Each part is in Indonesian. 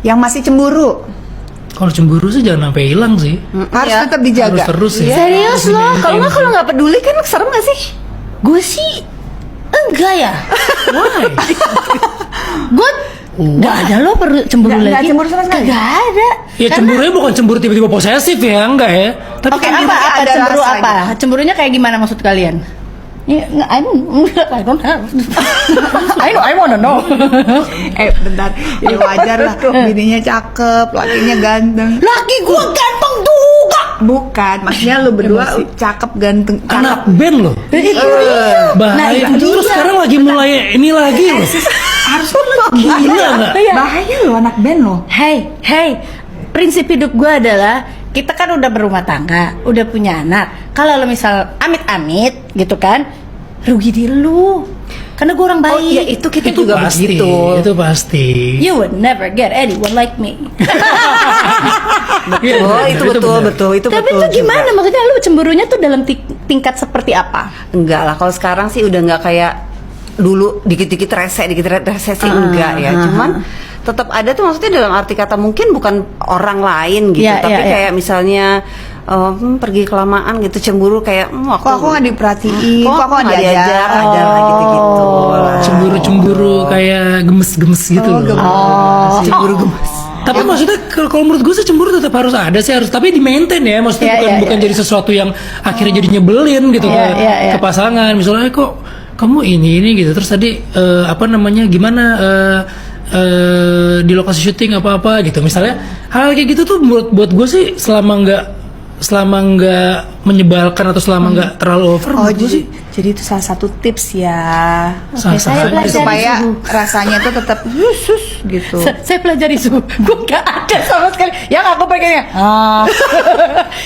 Yang masih cemburu Kalau cemburu sih jangan sampai hilang sih. harus Iya. tetap dijaga. Harus terus ya. Serius Harus loh, di-maintain kalau sih. nggak peduli kan serem gak sih? Gue sih enggak ya. Why? Gue nggak ada lo perlu cemburu Nggak lagi. cemburu sama sekali? Nggak ada. Ya cemburunya bukan cemburu tiba-tiba posesif ya, enggak ya. Tapi Oke, kan apa ada cemburu rasanya. apa? Cemburunya kayak gimana maksud kalian? Ya, I don't have. I wanna know. Bentar, ya wajar lah. Bininya cakep, lakinya ganteng. Laki gue ganteng juga. Bukan, maksudnya lu berdua cakep ganteng. anak band loh. Itu dia. Bahaya. itu Terus dia. sekarang lagi mulai ini lagi loh. Harus Gila nggak? Iya. bahaya loh anak band loh. Hey, prinsip hidup gue adalah kita kan udah berumah tangga, udah punya anak. Kalau lo misal amit-amit gitu kan, rugi diri lu. Karena gue orang baik. Oh iya, itu kita Itu juga pasti. begitu. Itu pasti. You would never get anyone like me. Iya, Oh, benar, itu benar. betul. Itu Tapi betul itu gimana? juga. Maksudnya lu cemburunya tuh dalam tingkat seperti apa? Enggak lah, kalau sekarang sih udah nggak kayak dulu dikit-dikit rese sih enggak ya. Cuman tetap ada tuh, maksudnya dalam arti kata mungkin bukan orang lain gitu, Iya, tapi iya, iya. kayak misalnya pergi kelamaan gitu, cemburu kayak Kok aku nggak diperhatiin? Kok aku nggak diajak? ada lah gitu-gitu lah. Cemburu-cemburu kayak gemes-gemes gitu loh. Cemburu gemes. Tapi maksudnya kalau menurut gue sih cemburu tetap harus ada sih, harus, tapi di maintain ya, maksudnya Iya, bukan iya, jadi sesuatu yang akhirnya jadi nyebelin gitu Iya, iya, iya. ke pasangan. Misalnya kok kamu ini gitu, terus tadi apa namanya gimana di lokasi syuting apa gitu, misalnya hal kayak gitu tuh buat gue sih selama nggak menyebalkan atau selama nggak terlalu over, Oh, menurut gue sih jadi itu salah satu tips ya. sah-sah saya aja. pelajari Supaya suhu. rasanya tuh tetap sus gitu. Saya pelajari suhu. Gue gak ada sama sekali. Yang aku pengennya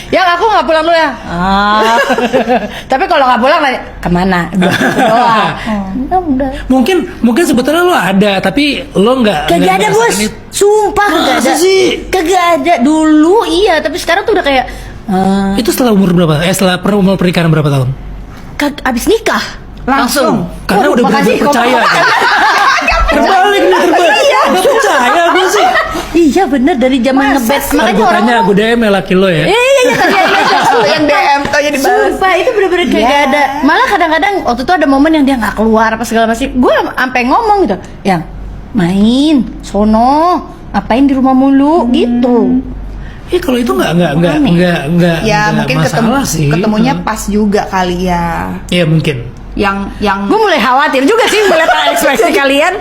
yang aku gak pulang dulu ya. Tapi kalau gak pulang nanya, kemana? Udah. mungkin sebetulnya lo ada tapi lo nggak Kagak ada bos. merasakan itu. Sumpah kagak Masa ada. sih? Kagak ada. Dulu iya, tapi sekarang tuh udah kayak Itu setelah umur berapa? Setelah umur pernikahan berapa tahun? abis nikah Langsung. Karena udah makasih, benar percaya. ngomong. Terbalik nih, terbalik. Udah percaya gue sih. Iya bener, dari zaman ngebet. Ntar gue tanya, gue DM ya laki lo ya. Iya tadi Yang DM taunya dibalas. Sumpah itu bener-bener kayak gak ada. Malah kadang-kadang waktu itu ada momen yang dia nggak keluar apa segala macam. Gue sampai ngomong gitu, yang main, sono, apain di rumah mulu gitu. Kalau itu nggak Ya mungkin masalah sih. ketemunya pas juga kali ya. Iya mungkin. Yang Gue mulai khawatir juga sih melihat ekspresi kalian.